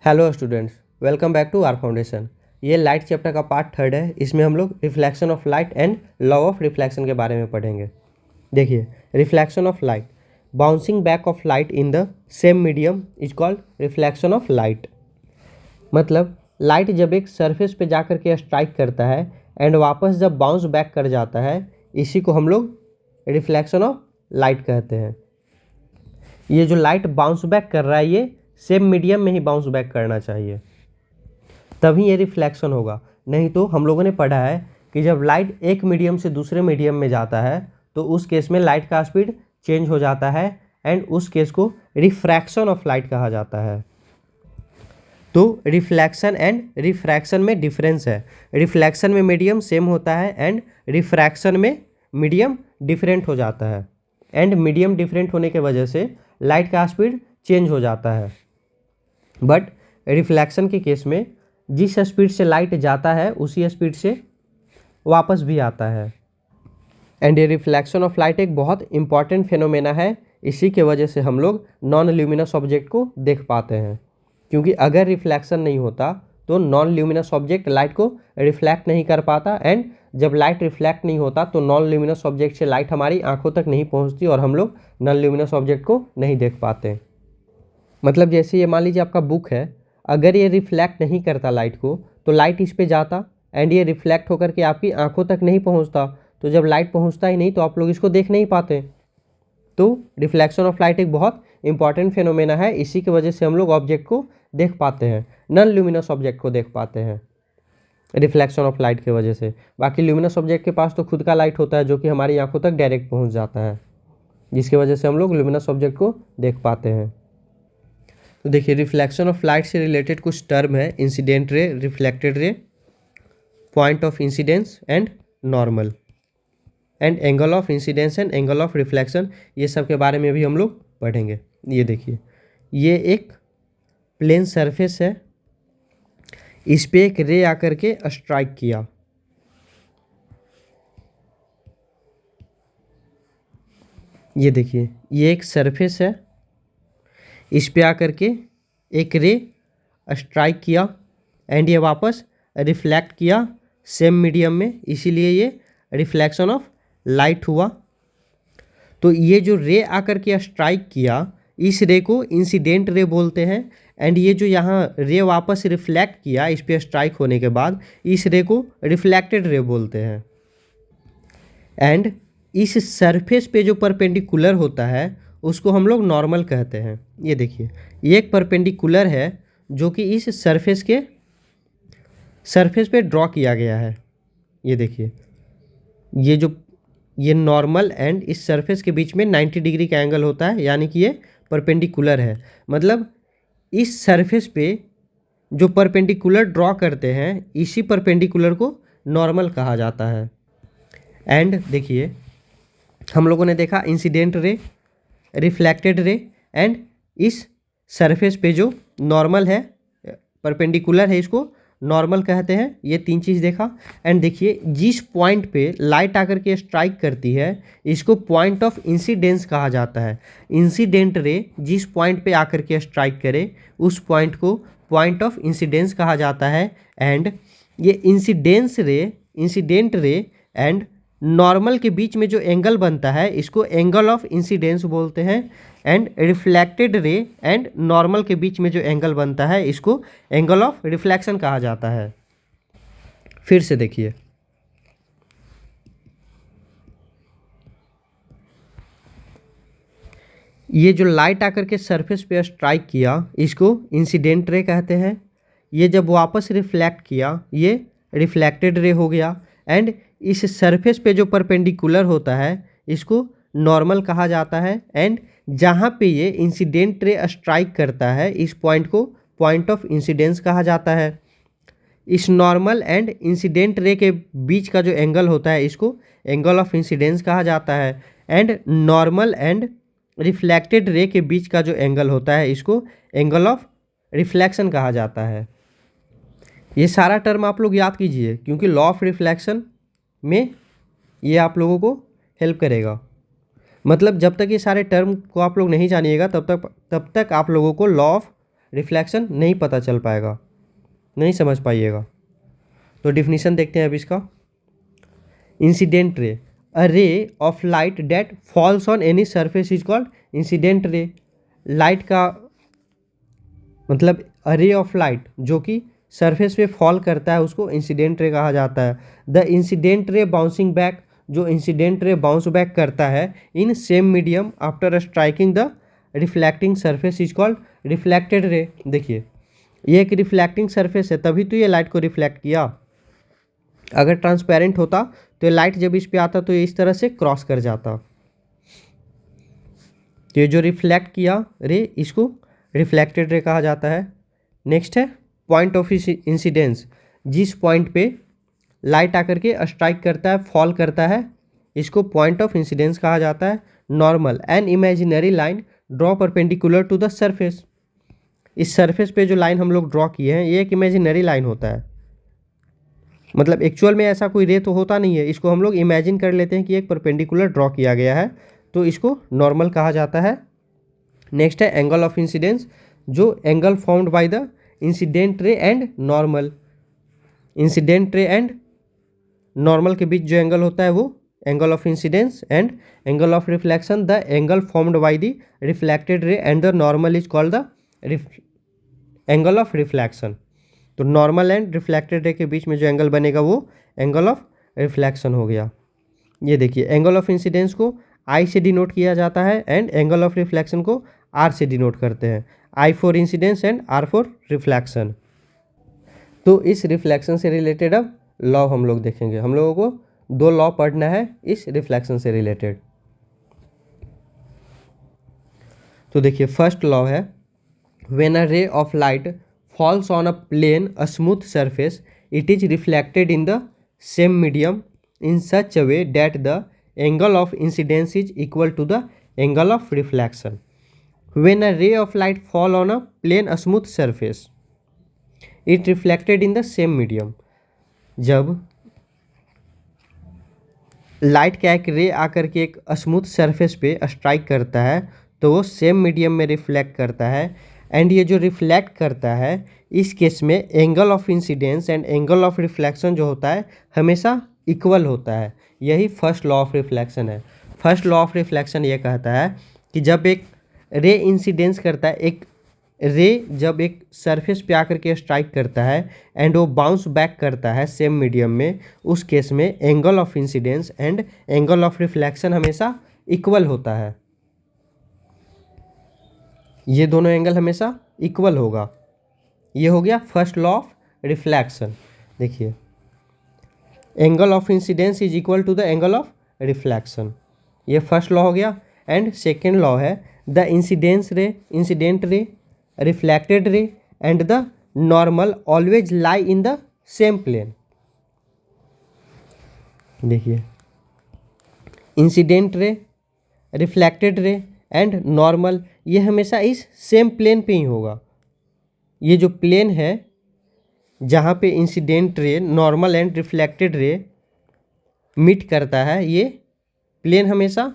Hello students, welcome back to our foundation. ये light chapter का part 3 है। इसमें हम लोग reflection of light and law of reflection के बारे में पढ़ेंगे। देखिए, reflection of light, bouncing back of light in the same medium is called reflection of light. मतलब लाइट जब एक सरफेस पे जाकर के स्ट्राइक करता है एंड वापस जब बाउंस बैक कर जाता है, इसी को हम लोग रिफ्लेक्शन ऑफ लाइट कहते हैं। ये जो लाइट बाउंस बैक कर रहा है, ये सेम मीडियम में ही बाउंस बैक करना चाहिए, तभी ये रिफ्लेक्शन होगा। नहीं तो हम लोगों ने पढ़ा है कि जब लाइट एक मीडियम से दूसरे मीडियम में जाता है तो उस केस में लाइट का स्पीड चेंज हो जाता है एंड उस केस को रिफ्रैक्शन ऑफ लाइट कहा जाता है। तो रिफ्लेक्शन एंड रिफ्रैक्शन में डिफरेंस है। रिफ्लेक्शन में मीडियम सेम होता है एंड रिफ्रैक्शन में मीडियम डिफरेंट हो जाता है, एंड मीडियम डिफरेंट होने के वजह से लाइट का स्पीड चेंज हो जाता है। बट रिफ्लेक्शन के केस में जिस स्पीड से लाइट जाता है उसी स्पीड से वापस भी आता है। एंड ये रिफ्लेक्शन ऑफ लाइट एक बहुत इंपॉर्टेंट फिनोमेना है। इसी के वजह से हम लोग नॉन ल्यूमिनस ऑब्जेक्ट को देख पाते हैं, क्योंकि अगर रिफ्लेक्शन नहीं होता तो नॉन ल्यूमिनस ऑब्जेक्ट लाइट को रिफ्लेक्ट नहीं कर पाता, एंड जब लाइट रिफ्लेक्ट नहीं होता तो नॉन ल्यूमिनस ऑब्जेक्ट से लाइट हमारी आंखों तक नहीं पहुंचती और हम लोग नॉन ल्यूमिनस ऑब्जेक्ट को नहीं देख पाते। मतलब जैसे ये मान लीजिए आपका बुक है, अगर ये रिफ्लेक्ट नहीं करता लाइट को तो लाइट इस पे जाता एंड ये रिफ्लेक्ट होकर के आपकी आंखों तक नहीं पहुंचता, तो जब लाइट पहुंचता ही नहीं तो आप लोग इसको देख नहीं पाते। तो रिफ्लेक्शन ऑफ लाइट एक बहुत इंपॉर्टेंट फिनोमेना है। इसी की वजह से हम लोग ऑब्जेक्ट को देख पाते हैं, नॉन ल्यूमिनस ऑब्जेक्ट को देख पाते हैं रिफ्लेक्शन ऑफ लाइट की वजह से। बाकी ल्यूमिनस ऑब्जेक्ट के पास तो खुद का लाइट होता है जो कि हमारी आंखों तक डायरेक्ट पहुँच जाता है, जिसकी वजह से हम लोग ल्यूमिनस ऑब्जेक्ट को देख पाते हैं। तो देखिए, रिफ्लेक्शन ऑफ लाइट से रिलेटेड कुछ टर्म है: इंसिडेंट रे, रिफ्लेक्टेड रे, point of incidence and normal, and angle of incidence and angle of reflection. ये सब के बारे में भी हम लोग पढ़ेंगे। ये देखिए, ये एक प्लेन सरफेस है, इस पे एक रे आकर के स्ट्राइक किया। ये देखिए, ये एक सरफेस है, इस पे आकर के एक रे स्ट्राइक किया एंड ये वापस रिफ्लेक्ट किया सेम मीडियम में, इसीलिए ये रिफ्लेक्शन ऑफ लाइट हुआ। तो ये जो रे आकर के स्ट्राइक किया, इस रे को इंसिडेंट रे बोलते हैं, एंड ये जो यहाँ रे वापस रिफ्लेक्ट किया इस पे स्ट्राइक होने के बाद, इस रे को रिफ्लेक्टेड रे बोलते हैं। एंड इस सरफेस पे जो परपेंडिकुलर होता है उसको हम लोग नॉर्मल कहते हैं। ये देखिए, ये एक परपेंडिकुलर है जो कि इस सरफेस पे ड्रॉ किया गया है। ये देखिए, ये नॉर्मल एंड इस सरफेस के बीच में 90 डिग्री का एंगल होता है, यानी कि ये परपेंडिकुलर है। मतलब इस सरफेस पे जो परपेंडिकुलर ड्रॉ करते हैं, इसी परपेंडिकुलर को नॉर्मल कहा जाता है। एंड देखिए, हम लोगों ने देखा incident ray, reflected ray, and इस सरफेस पे जो नॉर्मल है, परपेंडिकुलर है, इसको नॉर्मल कहते हैं। ये तीन चीज़ देखा। एंड देखिए, जिस पॉइंट पे लाइट आकर के स्ट्राइक करती है इसको पॉइंट ऑफ इंसिडेंस कहा जाता है। इंसिडेंट रे जिस पॉइंट पे आकर के स्ट्राइक करे उस पॉइंट को पॉइंट ऑफ इंसिडेंस कहा जाता है। एंड ये इंसिडेंट रे एंड नॉर्मल के बीच में जो एंगल बनता है इसको एंगल ऑफ इंसिडेंस बोलते हैं। And reflected ray and normal के बीच में जो एंगल बनता है इसको एंगल ऑफ रिफ्लेक्शन कहा जाता है। फिर से देखिए, ये जो लाइट आकर के सरफेस पे स्ट्राइक किया इसको इंसिडेंट रे कहते हैं। ये जब वापस रिफ्लेक्ट किया ये रिफ्लेक्टेड रे हो गया। एंड इस सरफेस पे जो परपेंडिकुलर होता है इसको नॉर्मल कहा जाता है। एंड जहाँ पे ये इंसिडेंट रे स्ट्राइक करता है इस पॉइंट को पॉइंट ऑफ इंसिडेंस कहा जाता है। इस नॉर्मल एंड इंसिडेंट रे के बीच का जो एंगल होता है इसको एंगल ऑफ इंसिडेंस कहा जाता है। एंड नॉर्मल एंड रिफ्लेक्टेड रे के बीच का जो एंगल होता है इसको एंगल ऑफ रिफ्लेक्शन कहा जाता है। ये सारा टर्म आप लोग याद कीजिए, क्योंकि लॉ ऑफ रिफ्लेक्शन में ये आप लोगों को हेल्प करेगा। मतलब जब तक ये सारे टर्म को आप लोग नहीं जानिएगा तब तक आप लोगों को लॉ ऑफ रिफ्लेक्शन नहीं पता चल पाएगा, नहीं समझ पाइएगा। तो डिफिनीशन देखते हैं अब इसका। Incident ray, a ray of light that falls on any surface is called incident ray. Light का मतलब अ रे ऑफ लाइट जो कि सरफेस पे फॉल करता है उसको इंसिडेंट रे कहा जाता है। द इंसिडेंट रे बाउंसिंग बैक, जो इंसिडेंट रे बाउंस बैक करता है in same medium after striking the reflecting surface is called reflected ray. देखिए ये एक रिफ्लेक्टिंग सरफेस है, तभी तो ये लाइट को रिफ्लेक्ट किया। अगर ट्रांसपेरेंट होता तो ये लाइट जब इस पे आता तो ये इस तरह से क्रॉस कर जाता। तो ये जो रिफ्लेक्ट किया रे इसको रिफ्लेक्टेड रे कहा जाता है। नेक्स्ट है पॉइंट ऑफ इंसिडेंस, जिस पॉइंट पे लाइट आकर के स्ट्राइक करता है, फॉल करता है, इसको पॉइंट ऑफ इंसिडेंस कहा जाता है। Normal, an imaginary line draw perpendicular to the surface. इस सरफेस पे जो लाइन हम लोग ड्रॉ किए हैं ये एक इमेजिनरी लाइन होता है, मतलब एक्चुअल में ऐसा कोई रे तो होता नहीं है, इसको हम लोग इमेजिन कर लेते हैं कि एक परपेंडिकुलर ड्रॉ किया गया है, तो इसको नॉर्मल कहा जाता है। नेक्स्ट है एंगल ऑफ इंसिडेंस, जो angle formed by the incident रे and normal. Incident ray and normal के बीच जो एंगल होता है वो angle of incidence. And angle of reflection, the angle formed by the reflected ray and the normal is called the angle of reflection. तो normal and reflected रे के बीच में जो एंगल बनेगा वो एंगल ऑफ रिफ्लेक्शन हो गया। ये देखिए एंगल ऑफ इंसिडेंस को आई से डिनोट किया जाता है एंड एंगल ऑफ रिफ्लेक्शन को आर से डिनोट करते हैं। I for incidence and r for reflection. तो इस रिफ्लेक्शन से रिलेटेड अब लॉ हम लोग देखेंगे। हम लोगों को 2 लॉ पढ़ना है इस रिफ्लेक्शन से रिलेटेड। तो देखिए फर्स्ट लॉ है, when a ray of light falls on a plane, a smooth surface, it is reflected in the same medium in such a way that the angle of incidence is equal to the angle of reflection. When a ray of light fall on a plane, a smooth surface, it reflected in the same medium. जब light का एक रे आकर के एक smooth surface पे strike करता है तो वो सेम मीडियम में रिफ्लेक्ट करता है। एंड ये जो रिफ्लेक्ट करता है इस केस में angle of incidence and angle of reflection जो होता है हमेशा इक्वल होता है। यही फर्स्ट लॉ ऑफ रिफ्लेक्शन है। फर्स्ट लॉ ऑफ रिफ्लेक्शन ये कहता है कि जब एक रे इंसिडेंस करता है, एक रे जब एक सरफेस पे आकर के स्ट्राइक करता है एंड वो बाउंस बैक करता है सेम मीडियम में, उस केस में angle of incidence and angle of reflection हमेशा इक्वल होता है। ये दोनों एंगल हमेशा इक्वल होगा। ये हो गया फर्स्ट लॉ ऑफ रिफ्लेक्शन। देखिए angle of incidence is equal to the angle of reflection, ये फर्स्ट लॉ हो गया। एंड सेकेंड लॉ है the incident ray, reflected ray and the normal always lie in the same plane. देखिए incident ray, reflected ray and normal ये हमेशा इस same plane पे ही होगा। ये जो प्लेन है जहाँ पे incident ray, normal and reflected ray meet करता है, ये प्लेन हमेशा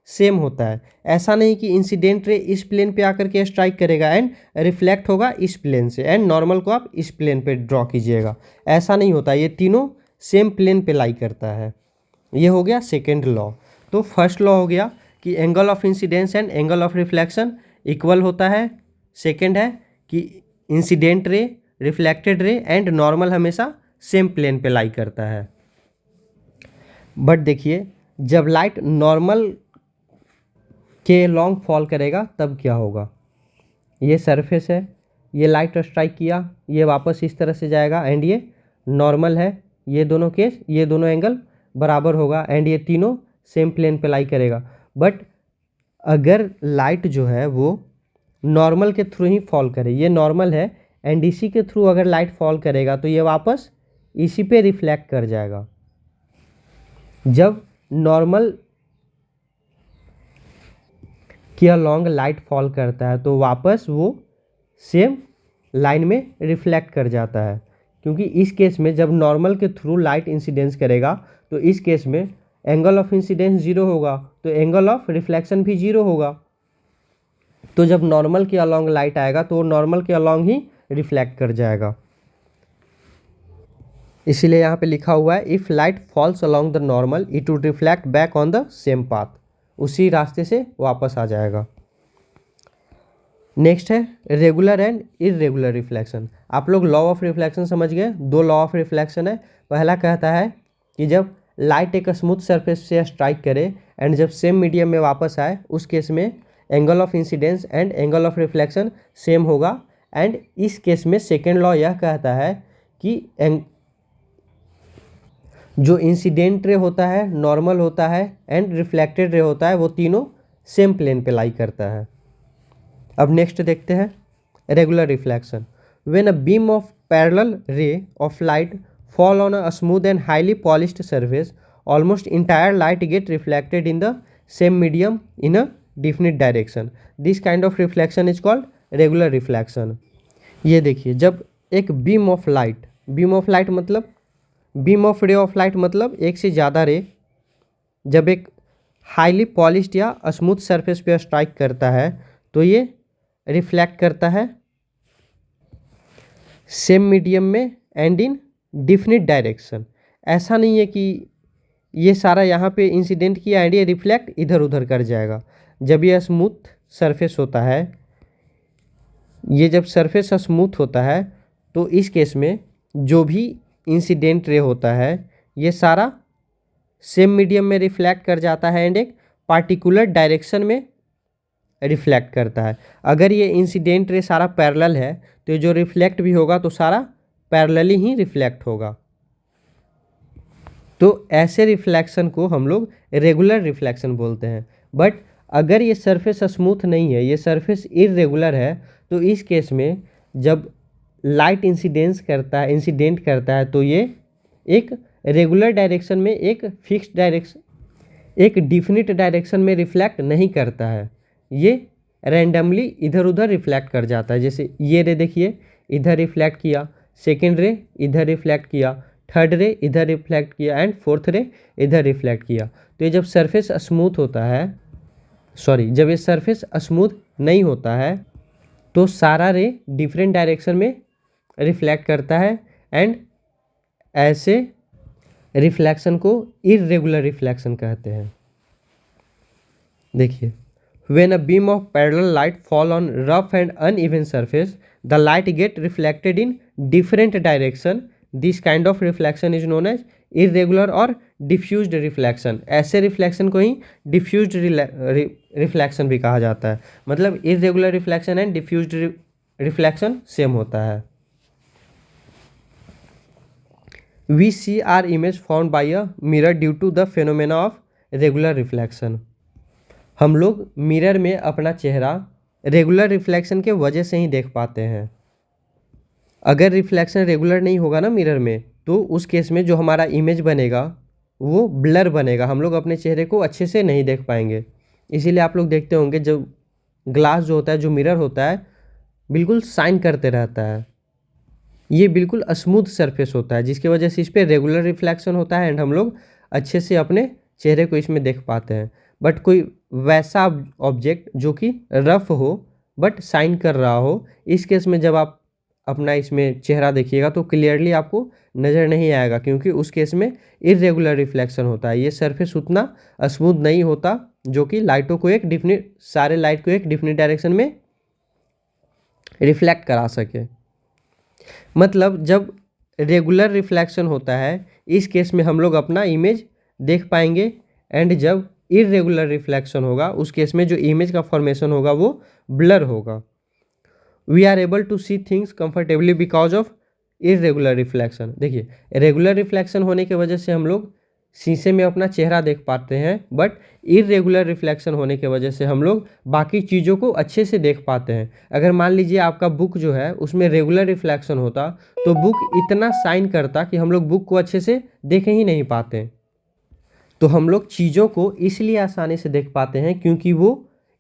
सेम होता है। ऐसा नहीं कि इंसिडेंट रे इस प्लेन पे आकर के स्ट्राइक करेगा एंड रिफ्लेक्ट होगा इस प्लेन से एंड नॉर्मल को आप इस प्लेन पे ड्रॉ कीजिएगा, ऐसा नहीं होता। ये तीनों सेम प्लेन पे लाई करता है। ये हो गया सेकेंड लॉ। तो फर्स्ट लॉ हो गया कि angle of incidence and angle of reflection equal होता है। सेकेंड है कि incident ray, reflected ray and normal हमेशा सेम प्लेन पे लाई करता है। बट देखिए जब लाइट नॉर्मल के लॉन्ग फॉल करेगा तब क्या होगा। ये सरफेस है, ये लाइट स्ट्राइक किया, ये वापस इस तरह से जाएगा एंड ये नॉर्मल है। ये दोनों केस, ये दोनों एंगल बराबर होगा एंड ये तीनों सेम प्लेन पे लाई करेगा। बट अगर लाइट जो है वो नॉर्मल के थ्रू ही फॉल करे, ये नॉर्मल है एंड इसी के थ्रू अगर लाइट फॉल करेगा तो ये वापस इसी पे रिफ्लेक्ट कर जाएगा। जब नॉर्मल के लॉन्ग लाइट फॉल करता है तो वापस वो सेम लाइन में रिफ्लेक्ट कर जाता है, क्योंकि इस केस में जब नॉर्मल के थ्रू लाइट इंसिडेंस करेगा तो इस केस में एंगल ऑफ इंसिडेंस 0 होगा तो एंगल ऑफ रिफ्लेक्शन भी 0 होगा। तो जब नॉर्मल के अलॉन्ग लाइट आएगा तो वो नॉर्मल के अलॉन्ग ही रिफ्लेक्ट कर जाएगा। इसीलिए यहाँ पे लिखा हुआ है if light falls along the normal it would reflect back on the same path, उसी रास्ते से वापस आ जाएगा। नेक्स्ट है रेगुलर एंड इरेगुलर रिफ्लेक्शन। आप लोग लॉ ऑफ रिफ्लेक्शन समझ गए। दो लॉ ऑफ रिफ्लेक्शन है। पहला कहता है कि जब लाइट एक स्मूथ सरफेस से स्ट्राइक करे एंड जब सेम मीडियम में वापस आए उस केस में angle of incidence and angle of reflection same होगा। एंड इस केस में सेकेंड लॉ यह कहता है कि जो इंसिडेंट रे होता है, नॉर्मल होता है एंड रिफ्लेक्टेड रे होता है, वो तीनों सेम प्लेन पे लाई करता है। अब नेक्स्ट देखते हैं regular reflection. When a beam of parallel रे of light fall on a smooth and highly polished surface, almost entire light get reflected in the same medium in a definite direction. This kind of reflection is called regular reflection. ये देखिए, जब एक beam of light मतलब beam of रे of light मतलब एक से ज़्यादा रे जब एक हाईली पॉलिश्ड या स्मूथ सरफेस पे स्ट्राइक करता है तो ये रिफ्लेक्ट करता है सेम मीडियम में एंड इन डिफिनिट डायरेक्शन। ऐसा नहीं है कि ये सारा यहाँ पे इंसिडेंट किया एंड ये रिफ्लेक्ट इधर उधर कर जाएगा। जब ये स्मूथ सरफेस होता है, ये जब सरफेस स्मूथ होता है तो इस केस में जो भी इंसिडेंट रे होता है ये सारा सेम मीडियम में रिफ्लेक्ट कर जाता है एंड एक पार्टिकुलर डायरेक्शन में रिफ्लेक्ट करता है। अगर ये इंसिडेंट रे सारा पैरेलल है तो ये जो रिफ्लेक्ट भी होगा तो सारा पैरेलली ही रिफ्लेक्ट होगा। तो ऐसे रिफ्लेक्शन को हम लोग रेगुलर रिफ्लेक्शन बोलते हैं। बट अगर ये सरफेस स्मूथ नहीं है, ये सरफेस इरेगुलर है, तो इस केस में जब लाइट इंसिडेंट करता है तो ये एक रेगुलर डायरेक्शन में एक फिक्स डायरेक्शन, एक डिफिनिट डायरेक्शन में रिफ्लेक्ट नहीं करता है। ये रैंडमली इधर उधर रिफ्लेक्ट कर जाता है। जैसे ये रे देखिए इधर रिफ्लेक्ट किया, सेकेंड रे इधर रिफ्लेक्ट किया, थर्ड रे इधर रिफ्लेक्ट किया एंड फोर्थ रे इधर रिफ्लेक्ट किया। तो ये जब सरफेस स्मूथ होता है, जब ये सरफेस स्मूथ नहीं होता है तो सारा रे डिफरेंट डायरेक्शन में रिफ्लेक्ट करता है एंड ऐसे रिफ्लेक्शन को इरेगुलर रिफ्लेक्शन कहते हैं। देखिए, when a beam of parallel light fall on rough and uneven surface, the light get reflected in different direction. This kind of reflection is known as irregular or diffused reflection. ऐसे reflection को ही diffused reflection भी कहा जाता है। मतलब irregular reflection and diffused reflection same होता है। We see our image formed by a mirror due to the phenomena of regular reflection. हम लोग मिरर में अपना चेहरा रेगुलर रिफ्लेक्शन के वजह से ही देख पाते हैं। अगर रिफ्लेक्शन रेगुलर नहीं होगा ना मिरर में, तो उस केस में जो हमारा इमेज बनेगा वो ब्लर बनेगा, हम लोग अपने चेहरे को अच्छे से नहीं देख पाएंगे। इसीलिए आप लोग देखते होंगे जो ग्लास जो होता है, जो मिरर होता है, बिल्कुल शाइन करते रहता है। ये बिल्कुल स्मूथ सरफेस होता है जिसकी वजह से इस पर रेगुलर रिफ्लेक्शन होता है एंड हम लोग अच्छे से अपने चेहरे को इसमें देख पाते हैं। बट कोई वैसा ऑब्जेक्ट जो कि रफ हो बट शाइन कर रहा हो, इस केस में जब आप अपना इसमें चेहरा देखिएगा तो क्लियरली आपको नज़र नहीं आएगा, क्योंकि उस केस में इरेगुलर रिफ्लेक्शन होता है। ये सरफेस उतना स्मूथ नहीं होता जो कि लाइटों को सारे लाइट को एक डिफिनिट डायरेक्शन में रिफ्लेक्ट करा सके। मतलब जब रेगुलर रिफ्लेक्शन होता है इस केस में हम लोग अपना इमेज देख पाएंगे एंड जब इरेगुलर रिफ्लेक्शन होगा उस केस में जो इमेज का फॉर्मेशन होगा वो ब्लर होगा। We are able to see things comfortably because of irregular reflection. देखिए, रेगुलर रिफ्लेक्शन होने की वजह से हम लोग शीशे में अपना चेहरा देख पाते हैं, बट इरेगुलर रिफ्लेक्शन होने की वजह से हम लोग बाकी चीज़ों को अच्छे से देख पाते हैं। अगर मान लीजिए आपका बुक जो है उसमें रेगुलर रिफ्लेक्शन होता तो बुक इतना शाइन करता कि हम लोग बुक को अच्छे से देख ही नहीं पाते। तो हम लोग चीज़ों को इसलिए आसानी से देख पाते हैं क्योंकि वो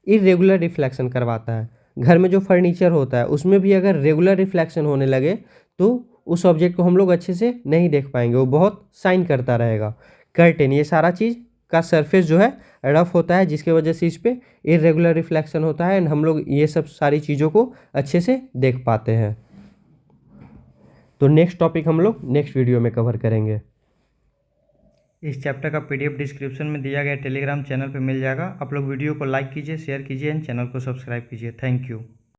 इरेगुलर रिफ्लेक्शन करवाता है। घर में जो फर्नीचर होता है उसमें भी अगर रेगुलर रिफ्लेक्शन होने लगे तो उस ऑब्जेक्ट को हम लोग अच्छे से नहीं देख पाएंगे, वो बहुत शाइन करता रहेगा। कर्टेन, ये सारा चीज़ का सरफेस जो है रफ होता है, जिसके वजह से इस पर इरेगुलर रिफ्लेक्शन होता है एंड हम लोग ये सब सारी चीज़ों को अच्छे से देख पाते हैं। तो नेक्स्ट टॉपिक हम लोग नेक्स्ट वीडियो में कवर करेंगे। इस चैप्टर का PDF डिस्क्रिप्शन में दिया गया टेलीग्राम चैनल पे मिल जाएगा। आप लोग वीडियो को लाइक कीजिए, शेयर कीजिए एंड चैनल को सब्सक्राइब कीजिए। Thank you.